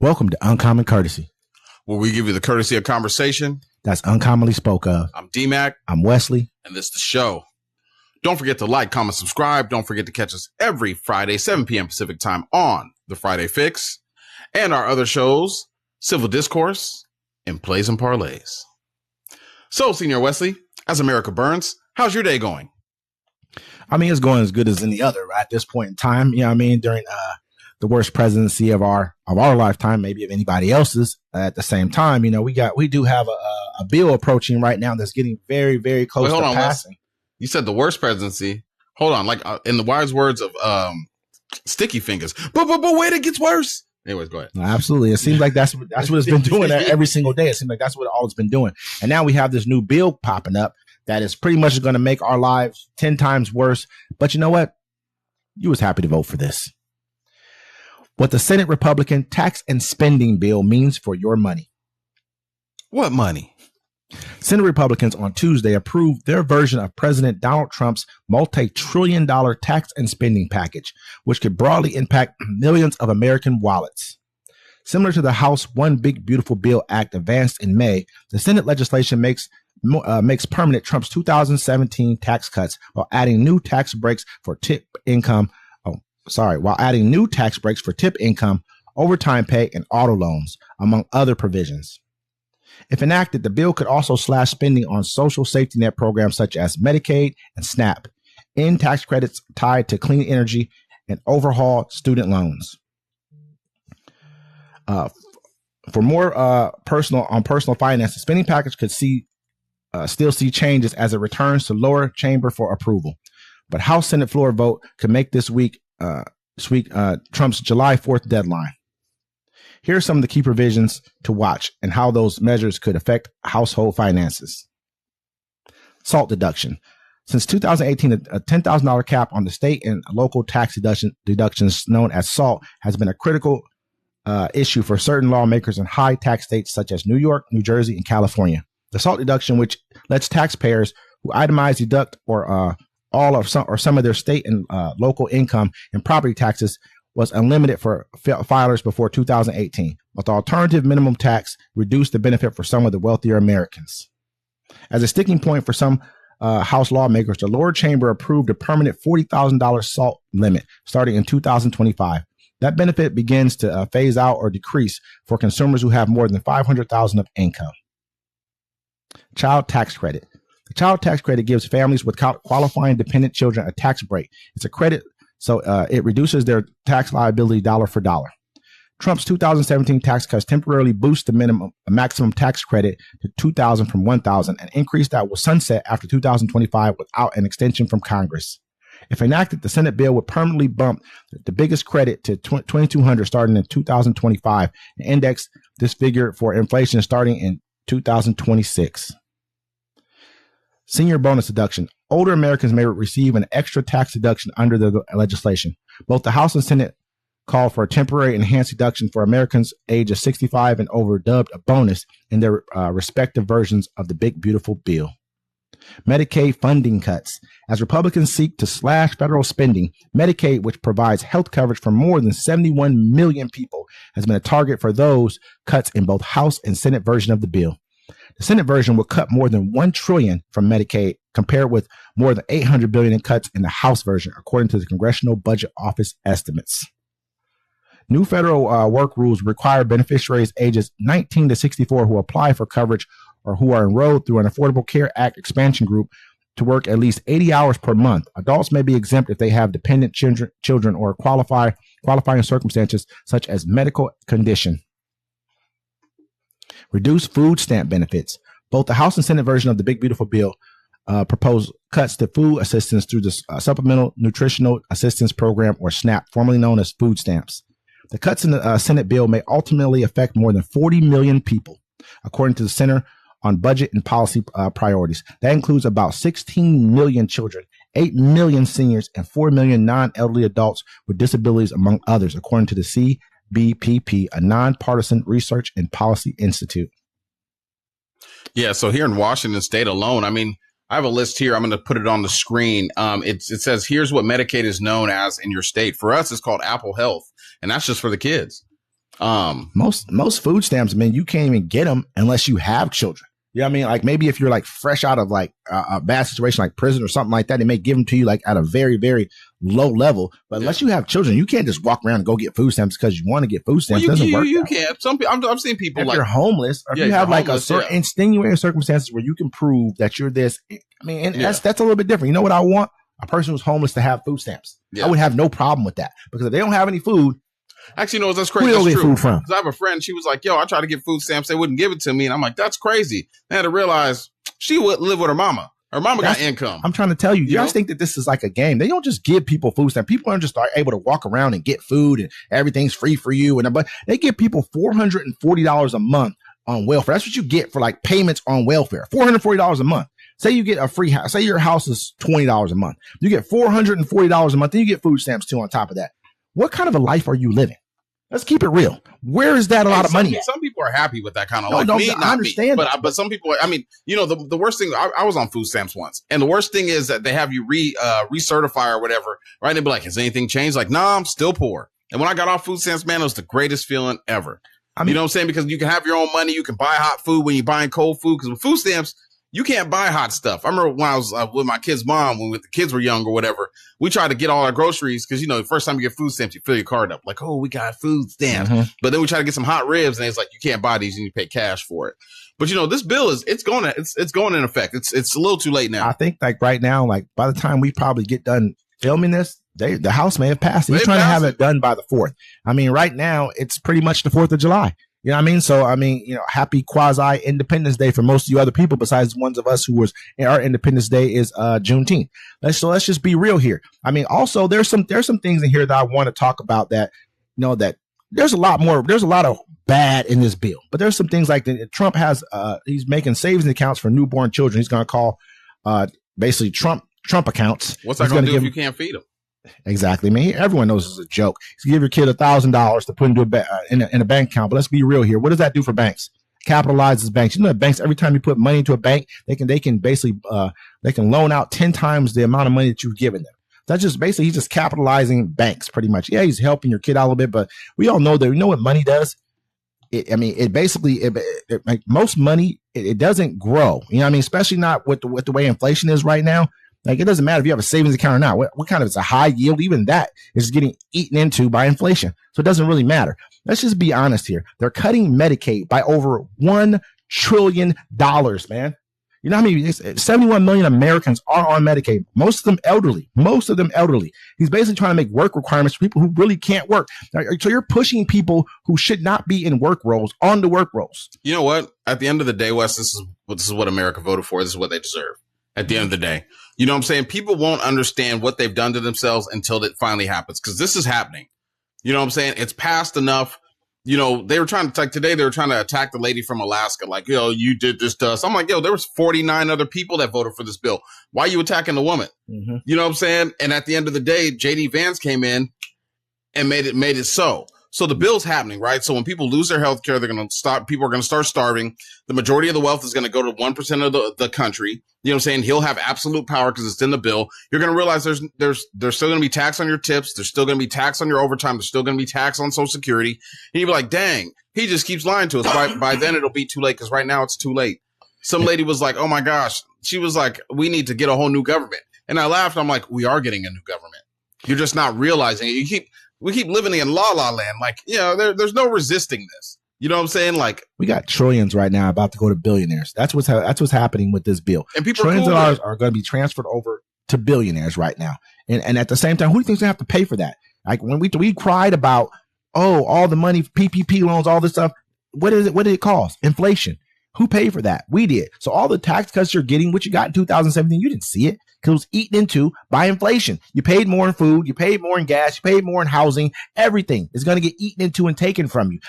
Welcome to Uncommon Courtesy, where we give you the courtesy of conversation that's uncommonly spoke of. I'm D-Mac. I'm Wesley. And this is the show. Don't forget to like, comment, subscribe. Don't forget to catch us every Friday, 7 p.m. Pacific time on The Friday Fix. And our other shows, Civil Discourse and Plays and Parlays. So, Senior Wesley, as America burns, how's your day going? I mean, it's going as good as any other at this point in time. You know what I mean? During the worst presidency of our lifetime, maybe of anybody else's. At the same time, you know, we do have a bill approaching right now that's getting very, very close to passing. Wes. You said the worst presidency. Hold on, like in the wise words of Sticky Fingers. But wait, it gets worse. Anyways, go ahead. Absolutely. It seems like that's what it's been doing every single day. It seems like that's what all it's been doing. And now we have this new bill popping up that is pretty much going to make our lives 10 times worse. But you know what? You was happy to vote for this. What the Senate Republican tax and spending bill means for your money. What money? Senate Republicans on Tuesday approved their version of President Donald Trump's multi-trillion-dollar tax and spending package, which could broadly impact millions of American wallets. Similar to the House One Big Beautiful Bill Act advanced in May, the Senate legislation makes permanent Trump's 2017 tax cuts while adding new tax breaks for tip income, overtime pay, and auto loans, among other provisions. If enacted, the bill could also slash spending on social safety net programs such as Medicaid and SNAP, end tax credits tied to clean energy, and overhaul student loans. For more personal finance, the spending package could still see changes as it returns to lower chamber for approval. But House Senate floor vote could make this week Trump's July 4th deadline. Here are some of the key provisions to watch and how those measures could affect household finances. SALT deduction. Since 2018, a $10,000 cap on the state and local tax deductions known as SALT has been a critical issue for certain lawmakers in high tax states such as New York, New Jersey, and California. The SALT deduction, which lets taxpayers who itemize deduct or all of some of their state and local income and property taxes, was unlimited for filers before 2018, but the alternative minimum tax reduced the benefit for some of the wealthier Americans. As a sticking point for some House lawmakers, the lower chamber approved a permanent $40,000 SALT limit starting in 2025. That benefit begins to phase out or decrease for consumers who have more than $500,000 of income. Child tax credit. The child tax credit gives families with qualifying dependent children a tax break. It's a credit, so it reduces their tax liability dollar for dollar. Trump's 2017 tax cuts temporarily boost the maximum tax credit to $2,000 from $1,000, an increase that will sunset after 2025 without an extension from Congress. If enacted, the Senate bill would permanently bump the biggest credit to $2,200 starting in 2025 and index this figure for inflation starting in 2026. Senior bonus deduction. Older Americans may receive an extra tax deduction under the legislation. Both the House and Senate called for a temporary enhanced deduction for Americans ages 65 and over, dubbed a bonus, in their respective versions of the Big Beautiful Bill. Medicaid funding cuts. As Republicans seek to slash federal spending, Medicaid, which provides health coverage for more than 71 million people, has been a target for those cuts in both House and Senate version of the bill. The Senate version will cut more than $1 trillion from Medicaid, compared with more than $800 billion in cuts in the House version, according to the Congressional Budget Office estimates. New federal work rules require beneficiaries ages 19 to 64 who apply for coverage or who are enrolled through an Affordable Care Act expansion group to work at least 80 hours per month. Adults may be exempt if they have dependent children or qualifying circumstances such as medical condition. Reduce food stamp benefits. Both the House and Senate version of the Big Beautiful Bill propose cuts to food assistance through the Supplemental Nutritional Assistance Program, or SNAP, formerly known as food stamps. The cuts in the Senate bill may ultimately affect more than 40 million people, according to the Center on Budget and Policy Priorities. That includes about 16 million children, 8 million seniors, and 4 million non-elderly adults with disabilities, among others, according to the CBPP, a nonpartisan research and policy institute. Yeah, so here in Washington state alone, I mean, I have a list here. I'm going to put it on the screen. It says, here's what Medicaid is known as in your state. For us, it's called Apple Health, and that's just for the kids. Most food stamps, man, you can't even get them unless you have children. You know what I mean? Like maybe if you're like fresh out of like a bad situation like prison or something like that, they may give them to you like at a very, very low level. But unless you have children, you can't just walk around and go get food stamps because you want to get food stamps. Well, it doesn't work. You can't. Some people, I've seen people if like you're homeless, or if you have like a certain extenuating circumstances where you can prove that you're this. I mean, and that's a little bit different. You know what I want? A person who's homeless to have food stamps. I would have no problem with that because if they don't have any food. Actually, no, that's crazy. That's true. Because I have a friend. She was like, "Yo, I tried to get food stamps. They wouldn't give it to me." And I'm like, "That's crazy." I had to realize she would live with her mama. Her mama got income. I'm trying to tell you, you guys think that this is like a game. They don't just give people food stamps. People aren't just able to walk around and get food and everything's free for you. But they give people $440 a month on welfare. That's what you get for like payments on welfare. $440 a month. Say you get a free house. Say your house is $20 a month. You get $440 a month. Then you get food stamps too on top of that. What kind of a life are you living? Let's keep it real. Where is that a lot of money at? Some people are happy with that kind of life. I understand. But some people, I mean, you know, the worst thing, I was on food stamps once. And the worst thing is that they have you recertify or whatever, right? And they'd be like, has anything changed? Like, nah, I'm still poor. And when I got off food stamps, man, it was the greatest feeling ever. I mean, you know what I'm saying? Because you can have your own money. You can buy hot food when you're buying cold food. Because with food stamps, you can't buy hot stuff. I remember when I was with my kid's mom, when the kids were young or whatever, we tried to get all our groceries because, you know, the first time you get food stamps, you fill your card up like, oh, we got food stamps. Mm-hmm. But then we try to get some hot ribs and it's like, you can't buy these and you pay cash for it. But, you know, this bill it's going in effect. It's a little too late now. I think like right now, like by the time we probably get done filming this, the House may have passed it. He's trying to have it done by the 4th. I mean, right now, it's pretty much the 4th of July. You know what I mean? So, I mean, you know, happy quasi Independence Day for most of you other people besides ones of us who was our Independence Day is Juneteenth. Let's just be real here. I mean, also there's some things in here that I want to talk about that, you know, that there's a lot of bad in this bill, but there's some things like that Trump has, he's making savings accounts for newborn children. He's going to call basically Trump accounts. What's that going to do if you can't feed them? Exactly, man. Everyone knows it's a joke. You give your kid $1,000 to put into in a bank account, but let's be real here. What does that do for banks? Capitalizes banks. You know, banks, every time you put money into a bank, they can basically they can loan out 10 times the amount of money that you've given them. That's just basically he's just capitalizing banks pretty much. Yeah, he's helping your kid out a little bit, but we all know that. You know what money does? Like most money, it doesn't grow. You know what I mean? Especially not with the way inflation is right now. Like, it doesn't matter if you have a savings account or not. What kind of, it's a high yield? Even that is getting eaten into by inflation. So it doesn't really matter. Let's just be honest here. They're cutting Medicaid by over $1 trillion, man. You know how many, 71 million Americans are on Medicaid. Most of them elderly. He's basically trying to make work requirements for people who really can't work. So you're pushing people who should not be in work roles onto work roles. You know what? At the end of the day, Wes, this is what America voted for. This is what they deserve. At the end of the day, you know what I'm saying? People won't understand what they've done to themselves until it finally happens. Cause this is happening. You know what I'm saying? It's past enough. You know, they were trying to attack the lady from Alaska. Like, yo, you did this to us. I'm like, yo, there was 49 other people that voted for this bill. Why are you attacking the woman? Mm-hmm. You know what I'm saying? And at the end of the day, JD Vance came in and made it so. So the bill's happening, right? So when people lose their health care, people are going to start starving. The majority of the wealth is going to go to 1% of the country. You know what I'm saying? He'll have absolute power because it's in the bill. You're going to realize there's still going to be tax on your tips. There's still going to be tax on your overtime. There's still going to be tax on Social Security. And you'll be like, dang, he just keeps lying to us. By then it'll be too late because right now it's too late. Some lady was like, oh my gosh. She was like, we need to get a whole new government. And I laughed. I'm like, we are getting a new government. You're just not realizing it. We keep living in la la land. Like, you know, there's no resisting this. You know what I'm saying? Like, we got trillions right now about to go to billionaires. That's what's happening with this bill. And people trillions of dollars are going to be transferred over to billionaires right now. And at the same time, who do you think's going to have to pay for that? Like when we cried about, all the money, PPP loans, all this stuff. What did it cost? Inflation. Who paid for that? We did. So all the tax cuts you're getting, what you got in 2017, you didn't see it because it was eaten into by inflation. You paid more in food, you paid more in gas, you paid more in housing. Everything is going to get eaten into and taken from you.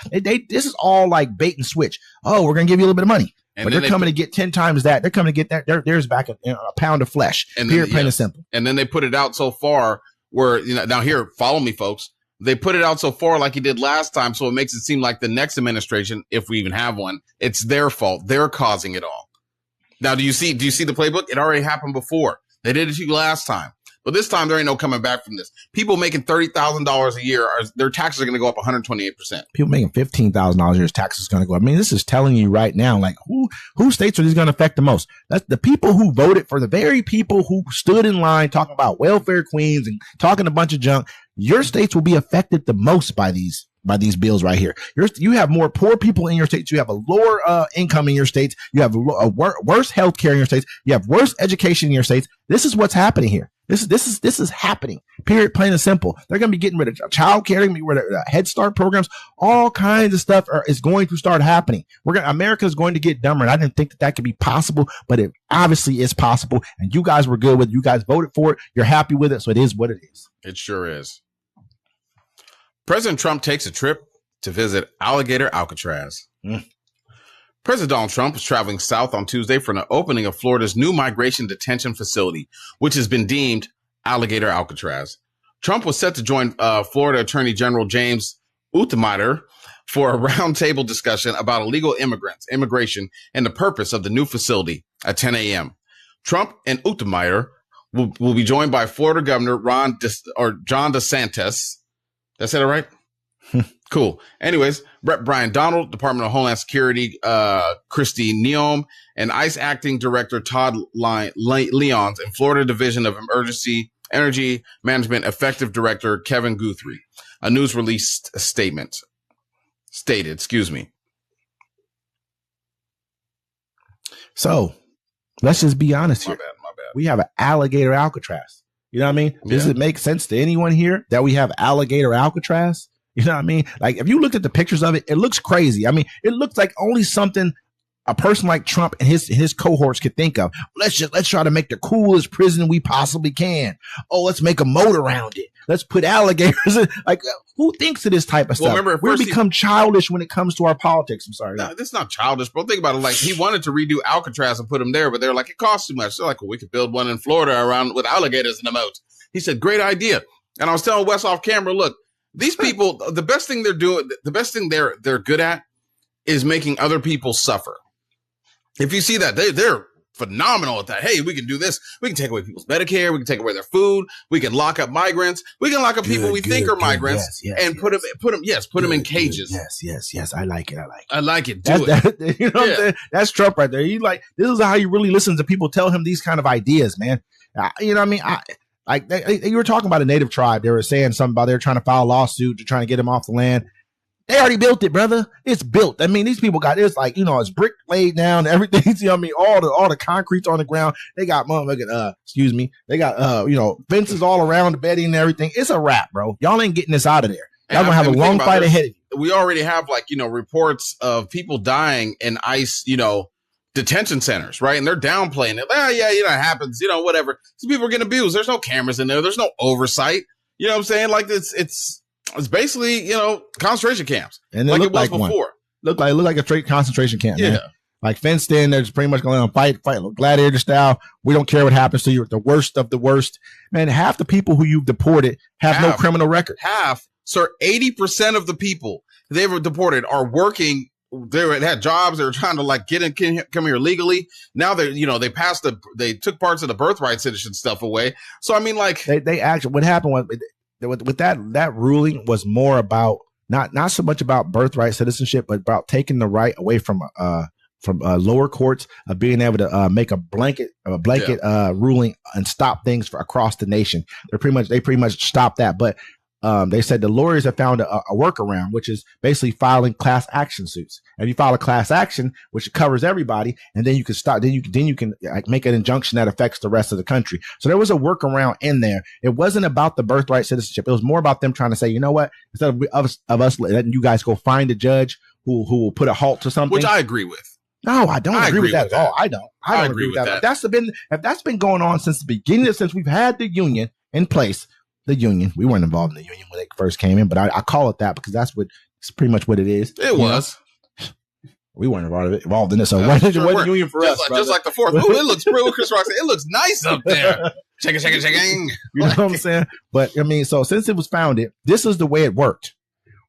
This is all like bait and switch. Oh, we're going to give you a little bit of money. But they're coming to get 10 times that. They're coming to get theirs back a pound of flesh. And plain and simple. And then they put it out so far where, you know, now here, follow me, folks. They put it out so far like he did last time, so it makes it seem like the next administration, if we even have one, it's their fault. They're causing it all. Now, do you see the playbook? It already happened before. They did it to you last time. But this time there ain't no coming back from this. People making $30,000 a year, their taxes are going to go up 128%. People making $15,000 a year, taxes is going to go up. I mean, this is telling you right now, like who states are these going to affect the most? That's the people who voted for the very people who stood in line talking about welfare queens and talking a bunch of junk. Your states will be affected the most by these bills right here. You have more poor people in your states. You have a lower income in your states. You have a worse health care in your states. You have worse education in your states. This is what's happening here. This is happening. Period. Plain and simple. They're going to be getting rid of child care, getting rid of Head Start programs. All kinds of stuff is going to start happening. America is going to get dumber. And I didn't think that could be possible, but it obviously is possible. And you guys were good with it. You guys voted for it. You're happy with it. So it is what it is. It sure is. President Trump takes a trip to visit Alligator Alcatraz. President Donald Trump was traveling south on Tuesday for an opening of Florida's new migration detention facility, which has been deemed Alligator Alcatraz. Trump was set to join Florida Attorney General James Uthmeister for a roundtable discussion about illegal immigration, and the purpose of the new facility at 10 a.m. Trump and Uthmeister will be joined by Florida Governor John DeSantis. Did I say that right? Cool. Anyways, Rep. Brian Donald, Department of Homeland Security, Kristi Neom, and ICE Acting Director Todd Leons, and Florida Division of Emergency Energy Management Effective Director Kevin Guthrie. A news release stated. So let's just be honest here. My bad. We have an Alligator Alcatraz. You know what I mean? Yeah. Does it make sense to anyone here that we have Alligator Alcatraz? You know what I mean? Like, if you looked at the pictures of it, it looks crazy. I mean, it looks like only something a person like Trump and his cohorts could think of. Let's try to make the coolest prison we possibly can. Oh, let's make a moat around it. Let's put alligators in. Like, who thinks of this type of stuff? Remember, we become childish when it comes to our politics. I'm sorry. No, this is not childish, bro. Think about it. Like, he wanted to redo Alcatraz and put him there, but they're like, it costs too much. They're like, well, we could build one in Florida around with alligators in the moat. He said, great idea. And I was telling Wes off camera, look, these people, the best thing they're good at is making other people suffer. If you see that, they're phenomenal at that. Hey, we can do this. We can take away people's Medicare. We can take away their food. We can lock up migrants. We can lock up people we think are migrants and put them in cages. Yes. I like it. I like it. You know what I'm saying? That's Trump right there. This is how he really listens to people tell him these kind of ideas, man. You know what I mean? You were talking about a native tribe. They were saying something about they're trying to file a lawsuit to trying to get him off the land. They already built it, brother. It's built. I mean, these people got it's like, it's brick laid down, everything. You know what I mean? All the concrete's on the ground. They got they got fences all around the bedding and everything. It's a wrap, bro. Y'all ain't getting this out of there. Y'all gonna have a long fight ahead of you. We already have reports of people dying in ICE, detention centers, right? And they're downplaying it. It happens, whatever. These people are getting abused. There's no cameras in there. There's no oversight. You know what I'm saying? Like it's basically, concentration camps. And they look like before. One. Look like a straight concentration camp, man. Like fenced in, they're just pretty much going to fight gladiator style. We don't care what happens to you. The worst of the worst. Man, half the people who you've deported have no criminal record. 80% of the people they were deported are working. They had jobs. They were trying to come here legally. Now they took parts of the birthright citizen stuff away. So I mean, they actually, what happened was with that ruling was more about not so much about birthright citizenship, but about taking the right away from lower courts of being able to make a blanket ruling and stop things across the nation. They pretty much stopped that, but they said the lawyers have found a workaround, which is basically filing class action suits. And you file a class action, which covers everybody, and then you can stop. Then you can make an injunction that affects the rest of the country. So there was a workaround in there. It wasn't about the birthright citizenship. It was more about them trying to say, you know what? Instead of us letting you guys go find a judge who will put a halt to something, which I agree with. No, I don't agree with that at all. I don't agree with that. If that's been going on since the beginning, since we've had the union in place. The union. We weren't involved in the union when they first came in, but I call it that because it's pretty much what it is. It was. We weren't involved in it. So what the union for us? Just like the fourth. Ooh, it looks real. Chris Rock said, it looks nice up there. Shake it. You know what I'm saying? But I mean, so since it was founded, this is the way it worked.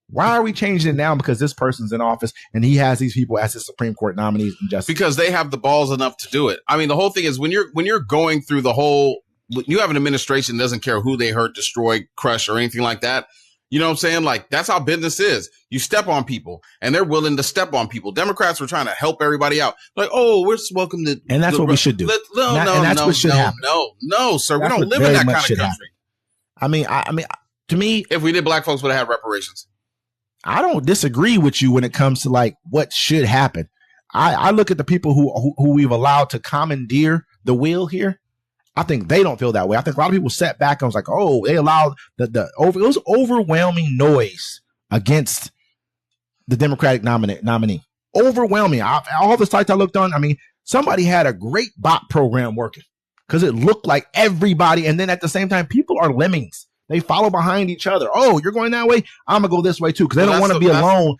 Why are we changing it now? Because this person's in office and he has these people as his Supreme Court nominees and justices. Because they have the balls enough to do it. I mean, the whole thing is when you're going through the whole you have an administration that doesn't care who they hurt, destroy, crush, or anything like that. You know what I'm saying? Like, that's how business is. You step on people, and they're willing to step on people. Democrats were trying to help everybody out. Like, oh, we're just welcome to. And that's what we should do. No, sir. We don't live in that kind of country. I mean, to me, if we did, black folks would have had reparations. I don't disagree with you when it comes to like what should happen. I look at the people who we've allowed to commandeer the wheel here. I think they don't feel that way. I think a lot of people sat back and was like, oh, they allowed it was overwhelming noise against the Democratic nominee. Overwhelming. All the sites I looked on, I mean, somebody had a great bot program working because it looked like everybody. And then at the same time, people are lemmings. They follow behind each other. Oh, you're going that way? I'm going to go this way too because they don't want to be alone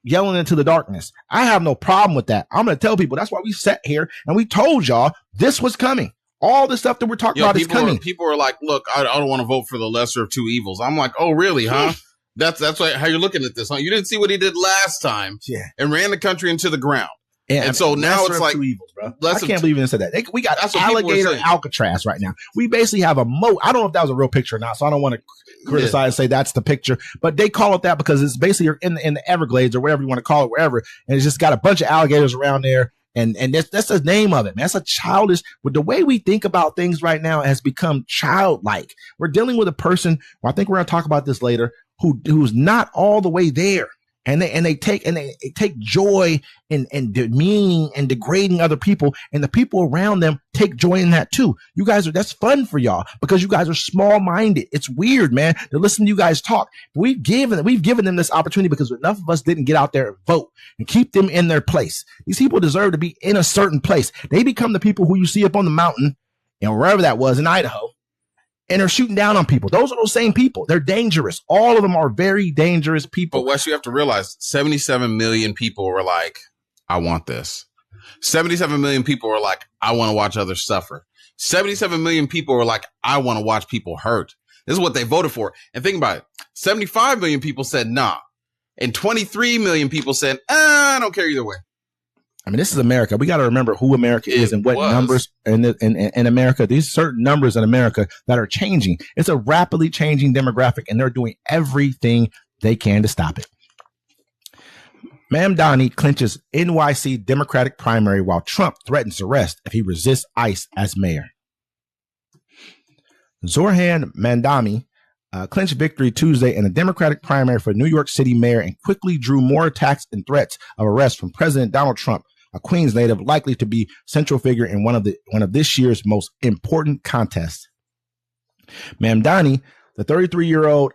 yelling into the darkness. I have no problem with that. I'm going to tell people that's why we sat here and we told y'all this was coming. All the stuff that we're talking about is coming. People are like, look, I don't want to vote for the lesser of two evils. I'm like, oh, really, huh? That's how you're looking at this, huh? You didn't see what he did last time and ran the country into the ground. And so now it's like, two evils, bro. I can't believe you said that. We got alligator Alcatraz right now. We basically have a moat. I don't know if that was a real picture or not, so I don't want to criticize and say that's the picture, but they call it that because it's basically in the Everglades or whatever you want to call it, wherever. And it's just got a bunch of alligators around there. And that's the name of it, man. That's a childish, with the way we think about things right now has become childlike. We're dealing with a person, I think we're going to talk about this later, who's not all the way there. And they take joy in demeaning and degrading other people, and the people around them take joy in that too. You guys that's fun for y'all because you guys are small-minded. It's weird, man, to listen to you guys talk. We've given them this opportunity because enough of us didn't get out there and vote and keep them in their place. These people deserve to be in a certain place. They become the people who you see up on the mountain and wherever that was in Idaho. And they're shooting down on people. Those are those same people. They're dangerous. All of them are very dangerous people. But Wes, you have to realize 77 million people were like, I want this. 77 million people were like, I want to watch others suffer. 77 million people were like, I want to watch people hurt. This is what they voted for. And think about it. 75 million people said nah. And 23 million people said, I don't care either way. I mean, this is America. We got to remember who America is and what numbers in America. These certain numbers in America that are changing. It's a rapidly changing demographic, and they're doing everything they can to stop it. Mamdani clinches NYC Democratic primary while Trump threatens arrest if he resists ICE as mayor. Zohran Mamdani clinched victory Tuesday in a Democratic primary for New York City mayor and quickly drew more attacks and threats of arrest from President Donald Trump, a Queens native likely to be central figure in one of this year's most important contests. Mamdani, the 33-year-old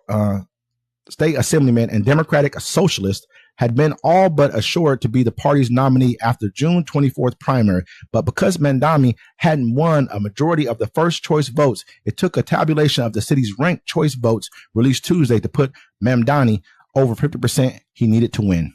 state assemblyman and Democratic Socialist, had been all but assured to be the party's nominee after June 24th primary, but because Mamdani hadn't won a majority of the first choice votes, it took a tabulation of the city's ranked choice votes released Tuesday to put Mamdani over 50% he needed to win.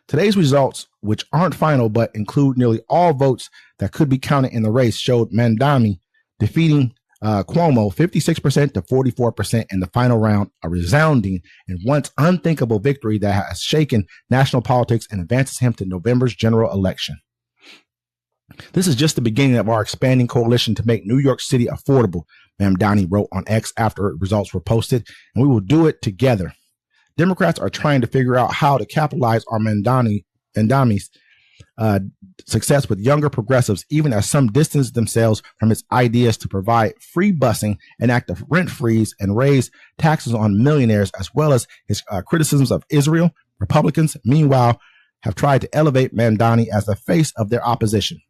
Today's results, which aren't final but include nearly all votes that could be counted in the race, showed Mamdani defeating Cuomo 56% to 44% in the final round, a resounding and once unthinkable victory that has shaken national politics and advances him to November's general election. This is just the beginning of our expanding coalition to make New York City affordable, Mamdani wrote on X after results were posted, and we will do it together. Democrats are trying to figure out how to capitalize on Mamdani's success with younger progressives, even as some distance themselves from its ideas to provide free busing, enact a rent freeze, and raise taxes on millionaires, as well as his criticisms of Israel. Republicans, meanwhile, have tried to elevate Mamdani as the face of their opposition.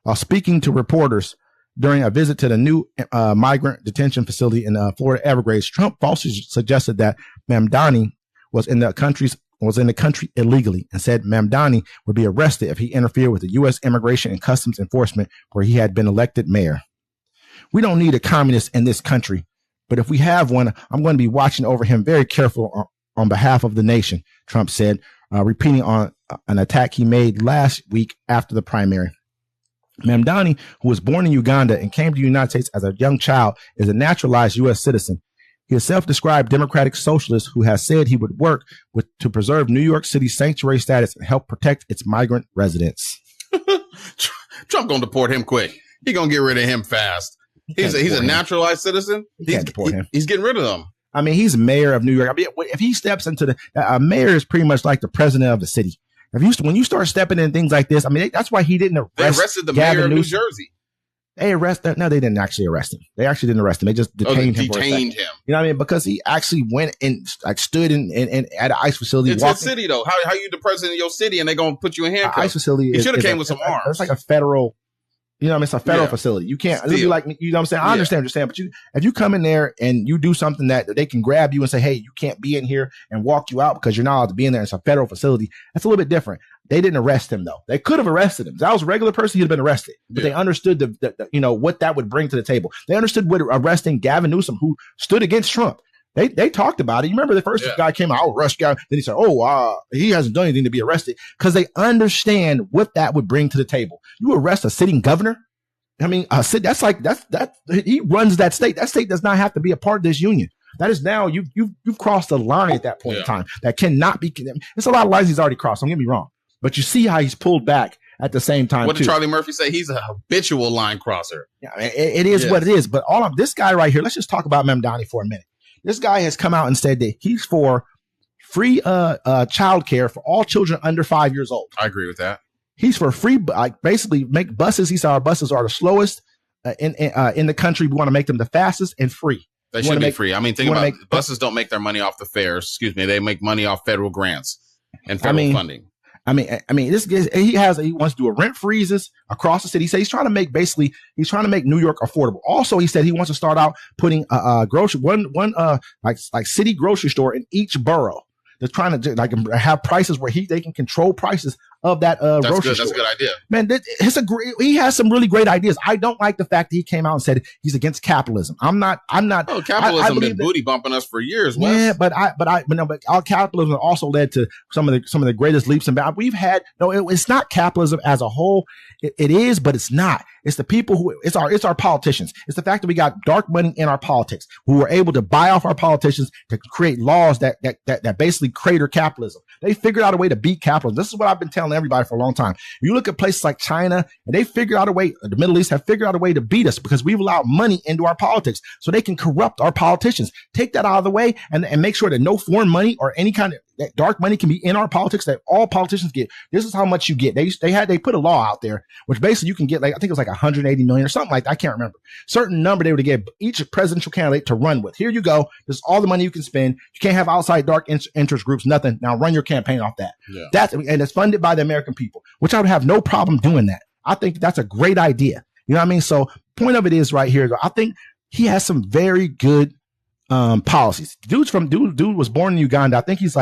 While speaking to reporters during a visit to the new migrant detention facility in Florida Everglades, Trump falsely suggested that Mamdani was in the country illegally and said Mamdani would be arrested if he interfered with the U.S. Immigration and Customs Enforcement where he had been elected mayor. We don't need a communist in this country, but if we have one, I'm going to be watching over him very careful on behalf of the nation, Trump said, repeating on an attack he made last week after the primary. Mamdani, who was born in Uganda and came to the United States as a young child, is a naturalized U.S. citizen. He is a self-described democratic socialist who has said he would work to preserve New York City's sanctuary status and help protect its migrant residents. Trump gonna deport him quick. He gonna get rid of him fast. He's a naturalized citizen. He can't deport him. He's getting rid of them. I mean, he's mayor of New York. I mean, if he steps into a mayor is pretty much like the president of the city. When you start stepping in things like this, I mean, that's why he didn't arrest. They arrested the mayor of New Jersey. They arrested. No, they didn't actually arrest him. They actually didn't arrest him. They just detained him. Detained him. You know what I mean? Because he actually went and stood in at an ICE facility. It's a city though. How you the president of your city and they gonna put you in handcuffs? ICE facility. He should have came with some arms. It's like a federal. You know what I mean? It's a federal facility. You can't. It'll be like, you know what I'm saying? I understand what you're saying, but if you come in there and you do something that they can grab you and say, hey, you can't be in here and walk you out because you're not allowed to be in there. It's a federal facility. That's a little bit different. They didn't arrest him though. They could have arrested him. If that was a regular person, he'd have been arrested. But they understood the what that would bring to the table. They understood what arresting Gavin Newsom, who stood against Trump. They talked about it. You remember the first guy came out, arrest guy. Then he said, he hasn't done anything to be arrested, because they understand what that would bring to the table. You arrest a sitting governor. I mean, that's he runs that state. That state does not have to be a part of this union. That is now you've crossed the line at that point in time. That cannot be. It's a lot of lines he's already crossed. Don't get me wrong, but you see how he's pulled back at the same time. What did Charlie Murphy say? He's a habitual line crosser. Yeah, it is what it is. But all of this guy right here. Let's just talk about Mamdani for a minute. This guy has come out and said that he's for free child care for all children under 5 years old. I agree with that. He's for free, basically make buses. He said our buses are the slowest in the country. We want to make them the fastest and free. They should be free. I mean, think about it. Buses don't make their money off the fares. Excuse me. They make money off federal grants and federal funding. I mean, this guy, he wants to do a rent freezes across the city. He said he's trying to make New York affordable. Also, he said he wants to start out putting like city grocery store in each borough. They're trying to have prices where they can control prices of that grocery store. That's a good idea. Man, he has some really great ideas. I don't like the fact that he came out and said he's against capitalism. I'm not. Oh, capitalism been booty bumping us for years. Wes. Yeah, but our capitalism also led to some of the greatest leaps and bounds we've had. No, it's not capitalism as a whole. It is, but it's not. It's the people who it's our politicians. It's the fact that we got dark money in our politics who were able to buy off our politicians to create laws that basically crater capitalism. They figured out a way to beat capitalism. This is what I've been telling everybody for a long time. You look at places like China, and they figured out a way. The Middle East have figured out a way to beat us because we've allowed money into our politics, so they can corrupt our politicians. Take that out of the way and make sure that no foreign money or any kind of that dark money can be in our politics, that all politicians get. This is how much you get. They put a law out there, which basically you can get, I think it was 180 million or something like that. I can't remember. Certain number they were to give each presidential candidate to run with. Here you go. This is all the money you can spend. You can't have outside dark interest groups, nothing. Now run your campaign off that. Yeah. And it's funded by the American people, which I would have no problem doing that. I think that's a great idea. You know what I mean? So point of it is right here, I think he has some very good policies. Dude was born in Uganda. I think he's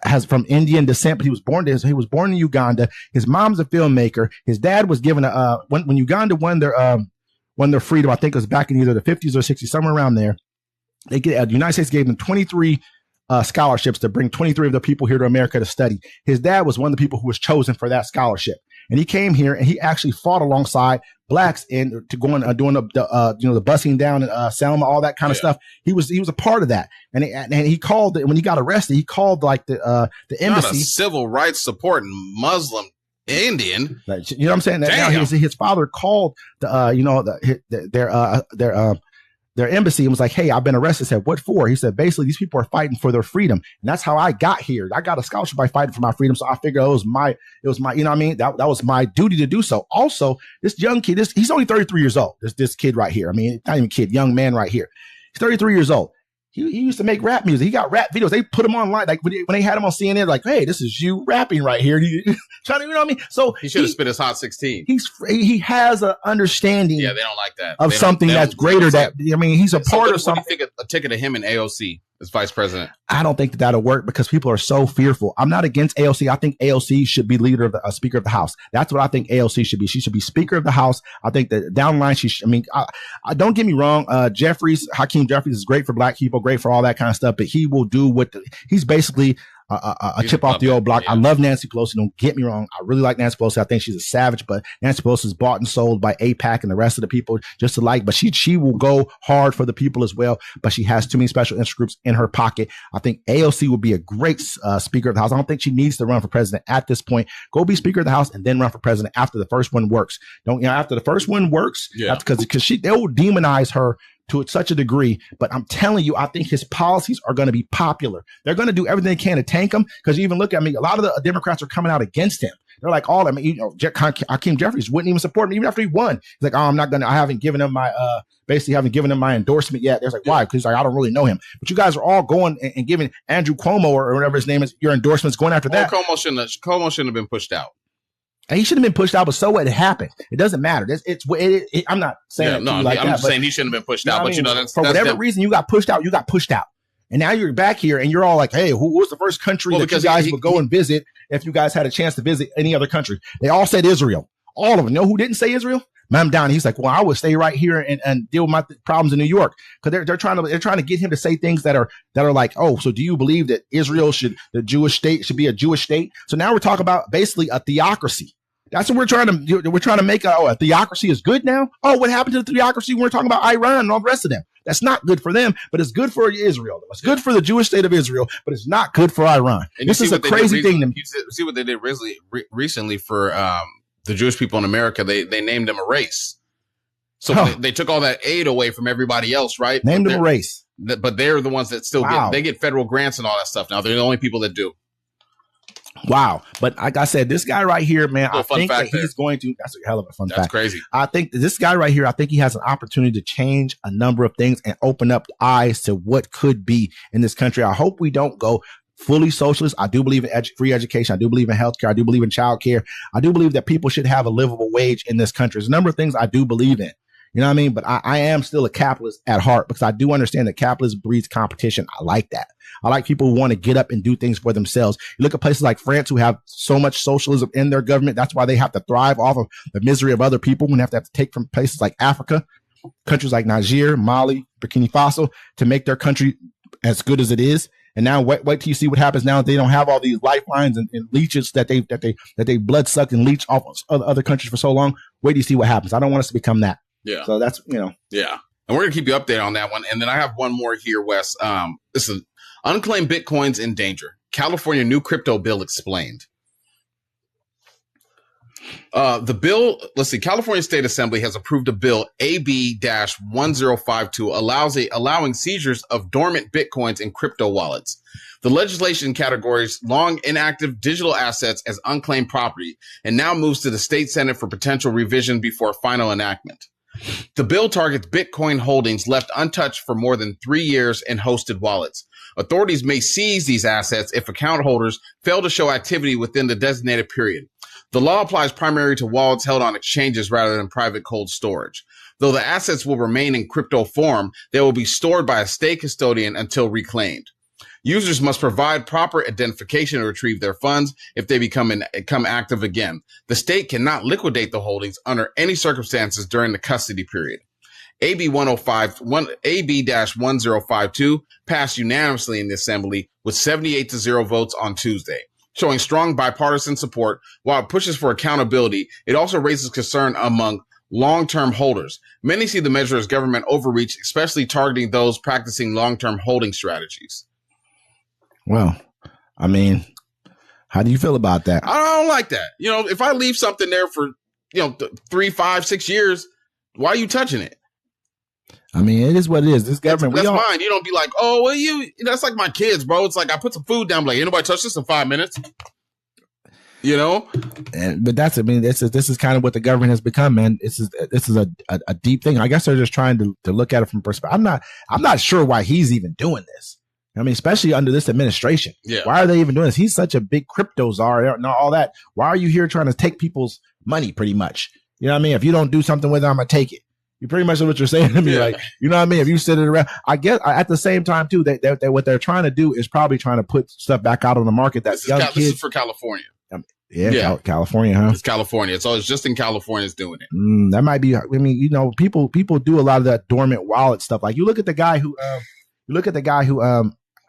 has from Indian descent, but he was born in Uganda. His mom's a filmmaker. His dad was given when Uganda won their freedom. I think it was back in either the 50s or 60s, somewhere around there. The United States gave them 23 scholarships to bring 23 of the people here to America to study. His dad was one of the people who was chosen for that scholarship. And he came here and he actually fought alongside blacks and to go and doing the busing down in Selma, all that kind of stuff. He was a part of that. And he called when he got arrested, he called the embassy. Not a civil rights supporting Muslim Indian. You know what I'm saying? Now his father called their embassy and was like, hey, I've been arrested. Said, what for? He said, basically, these people are fighting for their freedom. And that's how I got here. I got a scholarship by fighting for my freedom. So I figured it was my, you know what I mean? That was my duty to do so. Also, this young kid, he's only 33 years old. This kid right here. I mean, not even kid, young man right here. He's 33 years old. He used to make rap music. He got rap videos. They put him online. Like when they had him on CNN, like, hey, this is you rapping right here. Trying to, you know what I mean? So he should have spit his hot 16. He has an understanding. Yeah, they don't like that. Of something that's greater. He's a part of something. What do you think a ticket to him in AOC as vice president? I don't think that'll work because people are so fearful. I'm not against AOC. I think AOC should be leader of the Speaker of the House. That's what I think AOC should be. She should be Speaker of the House. I think that down the line, I don't get me wrong. Hakeem Jeffries is great for black people, great for all that kind of stuff, but he will do he's basically a chip off the old block. I love Nancy Pelosi. Don't get me wrong. I really like Nancy Pelosi. I think she's a savage, but Nancy Pelosi is bought and sold by AIPAC and the rest of the people just alike. But she will go hard for the people as well. But she has too many special interest groups in her pocket. I think AOC would be a great Speaker of the House. I don't think she needs to run for president at this point. Go be Speaker of the House and then run for president after the first one works. After the first one works, because they will demonize her to such a degree. But I'm telling you, I think his policies are going to be popular. They're going to do everything they can to tank him, because you even look at me, a lot of the Democrats are coming out against him. They're like, Hakeem Jeffries wouldn't even support him even after he won. He's like, I haven't given him my endorsement yet. They're like, why? Because I don't really know him. But you guys are all going and giving Andrew Cuomo or whatever his name is your endorsements going after that. Cuomo shouldn't have been pushed out. And he should have been pushed out, but so what? It happened. It doesn't matter. I'm not saying I'm just saying he shouldn't have been pushed out. But that's for whatever reason you got pushed out. You got pushed out, and now you're back here, and you're all like, "Hey, who was the first country that you guys would go and visit if you guys had a chance to visit any other country?" They all said Israel. All of them. You know who didn't say Israel? Mamdani. He's like, well, I would stay right here and deal with my problems in New York, because they're trying to get him to say things that are like, oh, so do you believe that the Jewish state should be a Jewish state? So now we're talking about basically a theocracy. That's what we're trying to make. A theocracy is good now. Oh, what happened to the theocracy when we're talking about Iran and all the rest of them? That's not good for them, but it's good for Israel. It's good for the Jewish state of Israel, but it's not good for Iran. And this is a crazy thing. You see what they did recently for the Jewish people in America. They named them a race. So they took all that aid away from everybody else, right? Named them a race. But they're the ones that still get federal grants and all that stuff now. They're the only people that do. Wow. But like I said, this guy right here, man, I think that he's going to, that's a hell of a fun fact. That's crazy. I think this guy right here, I think he has an opportunity to change a number of things and open up eyes to what could be in this country. I hope we don't go fully socialist. I do believe in free education. I do believe in healthcare. I do believe in childcare. I do believe that people should have a livable wage in this country. There's a number of things I do believe in. You know what I mean? But I am still a capitalist at heart, because I do understand that capitalism breeds competition. I like that. I like people who want to get up and do things for themselves. You look at places like France who have so much socialism in their government. That's why they have to thrive off of the misery of other people, and have to take from places like Africa, countries like Niger, Mali, Burkina Faso, to make their country as good as it is. And now wait till you see what happens now that they don't have all these lifelines and leeches that they blood suck and leech off of other countries for so long. Wait till you see what happens. I don't want us to become that. Yeah. So that's, Yeah. And we're going to keep you updated on that one. And then I have one more here, Wes. This is unclaimed Bitcoins in danger. California new crypto bill explained. The bill, let's see, California State Assembly has approved a bill, AB-1052, allowing seizures of dormant Bitcoins and crypto wallets. The legislation categorizes long inactive digital assets as unclaimed property and now moves to the state Senate for potential revision before final enactment. The bill targets Bitcoin holdings left untouched for more than 3 years in hosted wallets. Authorities may seize these assets if account holders fail to show activity within the designated period. The law applies primarily to wallets held on exchanges rather than private cold storage. Though the assets will remain in crypto form, they will be stored by a state custodian until reclaimed. Users must provide proper identification to retrieve their funds if they become active again. The state cannot liquidate the holdings under any circumstances during the custody period. AB-1052 passed unanimously in the Assembly with 78-0 votes on Tuesday, showing strong bipartisan support. While it pushes for accountability, it also raises concern among long-term holders. Many see the measure as government overreach, especially targeting those practicing long-term holding strategies. Well, I mean, how do you feel about that? I don't like that. If I leave something there for, 3, 5, 6 years, why are you touching it? I mean, it is what it is. This government, that's mine. You don't be like, oh, well, that's like my kids, bro. It's like I put some food down, like, ain't nobody touch this in 5 minutes. But this is kind of what the government has become, man. This is a deep thing. I guess they're just trying to look at it from perspective. I'm not sure why he's even doing this. I mean, especially under this administration. Yeah. Why are they even doing this? He's such a big crypto czar and all that. Why are you here trying to take people's money pretty much? You know what I mean? If you don't do something with it, I'm going to take it. You pretty much know what you're saying to me. Like, you know what I mean? If you sit it around, I guess at the same time too, that what they're trying to do is probably trying to put stuff back out on the market. That young kids. This is for California. California, huh? It's California. It's just in California is doing it. That might be, people do a lot of that dormant wallet stuff. Like you look at the guy who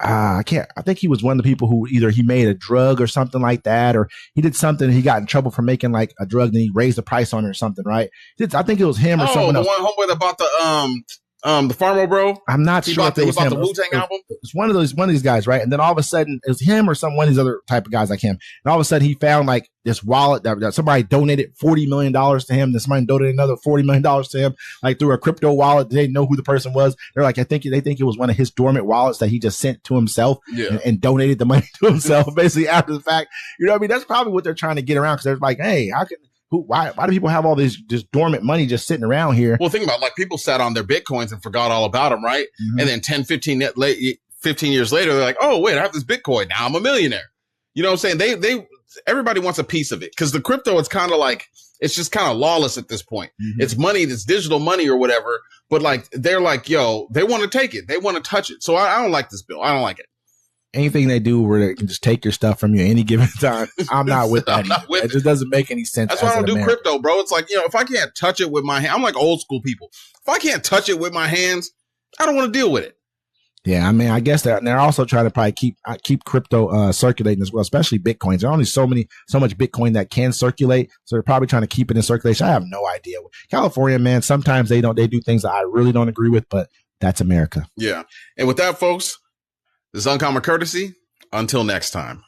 I think he was one of the people who either he made a drug or something like that, or he did something. He got in trouble for making like a drug, and he raised the price on it or something, right? I think it was him or someone else. Oh, the one homeboy that bought the Farmo Bro. I'm not sure if it was him. The Wu-Tang album. It's one of these guys, right? And then all of a sudden, it was him or one of these other type of guys like him. And all of a sudden, he found like this wallet that somebody donated $40 million to him. Then somebody donated another $40 million to him, like through a crypto wallet. They didn't know who the person was. They're like, they think it was one of his dormant wallets that he just sent to himself and donated the money to himself, basically after the fact. You know what I mean? That's probably what they're trying to get around, because they're like, hey, why do people have all this just dormant money just sitting around here? Well, think about it, like people sat on their Bitcoins and forgot all about them, right? Mm-hmm. And then 10, 15 years later, they're like, oh, wait, I have this Bitcoin. Now I'm a millionaire. You know what I'm saying? Everybody wants a piece of it, because the crypto is kind of like, it's just kind of lawless at this point. Mm-hmm. It's money, it's digital money or whatever. But like, they're like, yo, they want to take it. They want to touch it. So I don't like this bill. I don't like it. Anything they do where they can just take your stuff from you at any given time, I'm not with that. It just doesn't make any sense. That's why I don't do crypto, bro. It's like, if I can't touch it with my hand, I'm like old school people. If I can't touch it with my hands, I don't want to deal with it. Yeah, I mean, I guess they're also trying to probably keep crypto circulating as well, especially Bitcoins. There's only so much Bitcoin that can circulate, so they're probably trying to keep it in circulation. I have no idea. California, man, sometimes they do things that I really don't agree with, but that's America. Yeah, and with that, folks, this is Uncommon Courtesy. Until next time.